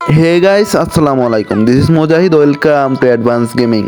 Hey guys, আসসালামু আলাইকুম। This is Mujahid, welcome to advance gaming.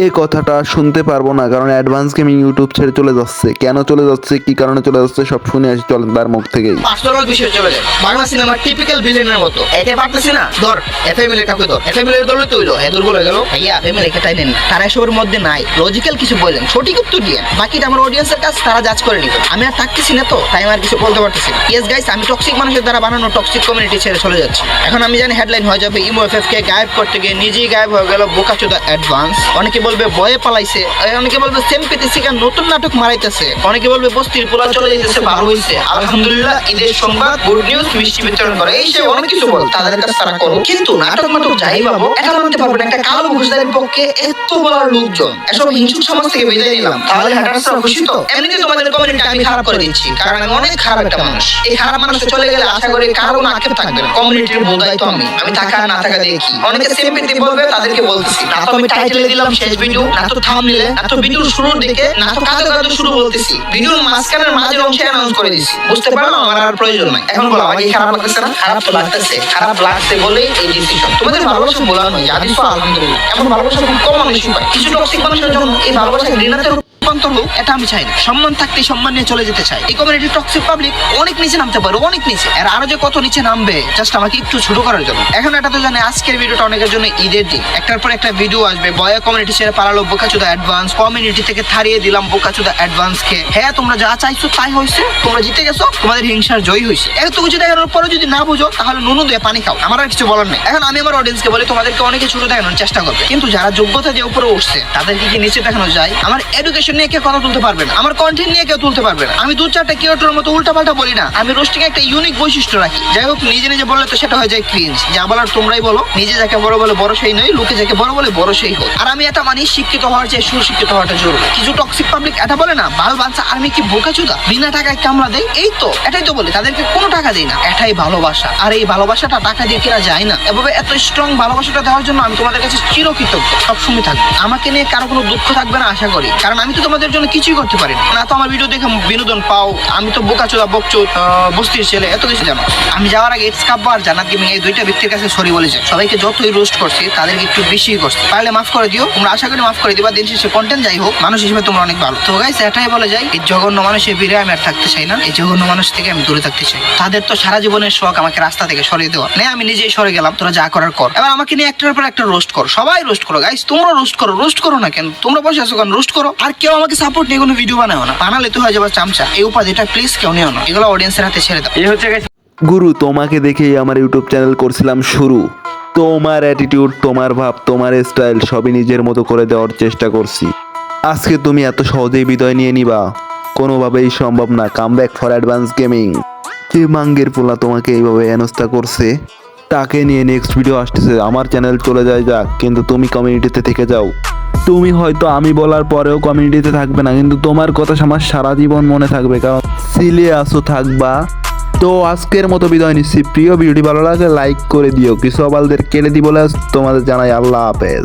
এই কথাটা শুনতে পারবো না, কারণ অ্যাডভান্স গেমিং ইউটিউব ছেড়ে চলে যাচ্ছে। কেন চলে যাচ্ছে, কি কারণে চলে যাচ্ছে, সব শুনে আসি চলেন তার মুখ থেকেই। পার্সোনাল বিষয় চলে যায়। বাংলা সিনেমার টিপিক্যাল ভিলেনের মতো একে পারতেছি না, ধর এফএমএল কাকে ধর, এফএমএল দলে তৈল এ দুর্বল হয়ে গেল। ভাইয়া এফএমএল কে টাইনেন না, তারা এসবের মধ্যে নাই। লজিক্যাল কিছু বলেন, সঠিক উত্তর দিয়ে বাকিটা আমার অডিয়েন্সের কাছে তারা জাজ করে নিবে। আমি আর থাকতেছি না, তো তাই আমি আর কিছু বলতে পারতেছি না। ইয়েস গাইস, আমি টক্সিক মানুষের দ্বারা বানানো টক্সিক কমিউনিটি ছেড়ে চলে যাচ্ছি। এখন আমি জানি হেডলাইন হয়ে যাবে ইমো এফএফ কে গায়েব করতে গিয়ে নিজেই গায়েব হয়ে গেল বোকাচোদা অ্যাডভান্স। অনেকে বলবে বয়ে পালাইছে, অনেকে বলবে সেম পেতেছি কারণ নতুন নাটক মারাইতেছে, অনেকে বলবে বস্তির পোলা চলে যাইতেছে, ভালো হইছে আলহামদুলিল্লাহ, ঈদের সংবাদ, গুড নিউজ, মিষ্টি বিতরণ করে, এই সে অনেক কিছু বল তাদের কাছে তারা করো। কিন্তু নাটক যাই ভাবো, এটা মানতে পারবে না একটা কালো মুখোশধারীর পক্ষে এত বড় লোকজন এসব হিংসুক সমাজ থেকে বিদায় নিলাম, তাহলে হাঁটার খুশি তো? এমনিতে তোমাদের কমিউনিটি আমি খারাপ করে দিচ্ছি, কারণ আমি অনেক খারাপ একটা মানুষ। এই খারাপ মানুষ চলে গেলে আশা করি কারো কোনো আক্ষেপ থাকবে না। কমিউনিটির বোধাই তো আমি থাকা না থাকা দেখি। অনেকে সেম পেতে বলবে, তাদেরকে বলতেছি না তো আমি টাইটেলে দিলাম শেষ ভিডিও, না তো থাম্বনেলে, না তো ভিডিওর শুরুর দিকে, না তো কাঁদো কাঁদো শুরু বলতেছি, ভিডিওর মাঝখানের মাঝের অংশে অ্যানাউন্স করে দিছি। বুঝতে পারলো আমার আর প্রয়োজন নাই। এখন বলো আমার কি খারাপ লাগতেছে না? খারাপ তো লাগতেছে, খারাপ লাগছে বলেই এই ডিসিশন। তোমাদের ভালোবাসা বলা নয়, জানিস তো আলহামদুলিল্লাহ এমন ভালোবাসা খুব কম মানুষই পায়। কিছু টক্সিক মানুষের জন্য এই ভালোবাসা ঘৃণাতে রূপান্তর হোক, এটা আমি চাই না। সম্মান থাকতে সম্মান নিয়ে চলে যেতে চাই। এই কমিউনিটি টক্সিক পাবলিক অনেক নিচে নামতে পারে, অনেক নিচে। আর আরো যে কত নিচে নামবে জাস্ট আমাকে একটু ছোট করার জন্য। এখন এটা তো জানে আজকের ভিডিওটা অনেকের জন্য ঈদের দিন, একটার পর একটা ভিডিও আসবে। বয়া কমিউনিটি ছেড়ে পালালো বোকাচোদা অ্যাডভান্স, কমিউনিটি থেকে থারিয়ে দিলাম বোকাচোদা অ্যাডভান্স কে। হ্যাঁ, তোমরা যা চাইছো তাই হয়েছে, তোমরা জিতে গেছো, তোমাদের হিংসার জয় হয়েছে। এত কিছু দেখানোর পরে যদি না বুঝো, তাহলে নুনু দিয়ে পানি খাও, আমার আর কিছু বলার নেই। এখন আমি আমার অডিয়েন্সকে বলি, তোমাদেরকে অনেকে ছোট দেখানোর চেষ্টা করবে, কিন্তু যারা যোগ্যতা দিয়ে উপরে উঠছে তাদেরকে কি নিচে দেখানো যায়? আমার এডুকেশন নিয়ে কেউ কথা তুলতে পারবে না, আমার কন্টেন্ট নিয়ে কেউ তুলতে পারবে না। আমি দু চারটা কেউটার মতো উল্টাপাল্টা বলি না, আমি রোস্টিং একটা ইউনিক বৈশিষ্ট্য রাখি। যাই হোক, নিজে নিজে বললে তো সেটা হয়ে যায় ক্রিঞ্জ। যা বলার তোমরাই বলো, নিজে যাকে বড় বলে বড় সেই নয়, লোকে যাকে বড় বলে বড় সেই হোক। আর আমি এটা মানি, শিক্ষিত হওয়ার চেয়ে সুশিক্ষিত হওয়াটা জরুরি। কিছু টক্সিক পাবলিক এটা বলে না, বাল বাচ্চা আর্মি কি বোকাচোদা, বিনা টাকায় কামলা দেয়। এই তো এটাই তো বলি, তাদেরকে কোনো টাকা দেই না, এটাই ভালোবাসা। আর এই ভালোবাসাটা টাকা দিয়ে কেনা যায় না। এভাবে এত স্ট্রং ভালোবাসাটা দেওয়ার জন্য আমি তোমাদের কাছে চিরকৃতজ্ঞ, সবসময় থাকবে। আমাকে নিয়ে কারো কোনো দুঃখ থাকবে না আশা করি, কারণ আমি তো তোমাদের জন্য কিছুই করতে পারি না। তো আমার ভিডিও দেখে বিনোদন পাও, আমি তো বোকাচোদা বকচোদ বস্তির ছেলে, এত কিছু জানো। আমি যাওয়ার আগে ইটস কাব্বা আর জান্নাত গেমিং এই দুইটা ব্যক্তির কাছে সরি বলে যাই। সবাইকে যতই রোস্ট করছি তাদেরকে একটু বেশি করছি, পারলে মাফ করে দিও। তোমরা আশা করি মাফ করে দিবা। দিন শেষে কন্টেন্ট যাই হোক, মানুষ হিসেবে তোমরা অনেক ভালো। তো গাইস, এটাই বলে যাই, এই জঘন্য মানুষের ভিড়ে আমি আর থাকতে চাই না। এই জঘন্য মানুষ থেকে আমি দূরে থাকতে চাই। তাদের তো সারা জীবনের শখ আমাকে রাস্তা থেকে সরিয়ে দেওয়া, না আমি নিজেই সরে গেলাম। তোরা যা করার কর। এবার আমাকে নিয়ে একটার পর একটা রোস্ট করো, সবাই রোস্ট করো। গাইস, তোমরা রোস্ট করো না কেন? তোমরা বসে আছো কেন? রোস্ট করো। আর কেউ আমাকে সাপোর্ট নিয়ে কোনো ভিডিও বানাও না, বানালে তো হয়ে যাবে চামচা। এই উপাধিটা প্লিজ কেউ নিও না, এগুলো অডিয়েন্সের হাতে ছেড়ে দাও। এই হচ্ছে guys গুরু, তোমাকে দেখেই আমার ইউটিউব চ্যানেল করছিলাম শুরু। তোমার অ্যাটিটিউড, তোমার ভাব, তোমার স্টাইল সবই নিজের মতো করে দেওয়ার চেষ্টা করছি। আজকে তুমি এত সহজেই বিদায় নিয়ে নিবা, কোনোভাবেই সম্ভব না। Come back for advance gaming. যে মাঙ্গের পোলা তোমাকে এইভাবে হেনস্থা করছে, তাকে নিয়ে নেক্সট ভিডিও আসতেছে। আমার চ্যানেল চলে যায় যাক, কিন্তু তুমি কমিউনিটিতে থেকে যাও। তুমি হয়তো আমি বলার পরেও কমিউনিটিতে থাকবে না, কিন্তু তোমার কথা আমার সারা জীবন মনে থাকবে, কারণ সিলিয়াসও থাকবা। তো আজকের মতো বিদায় নিচ্ছি। প্রিয় ভিডিওটি ভালো লাগে লাইক করে দিও, কিছু আবালদের কেটে দি বলে তোমাদের জানাই আল্লাহ হাফেজ।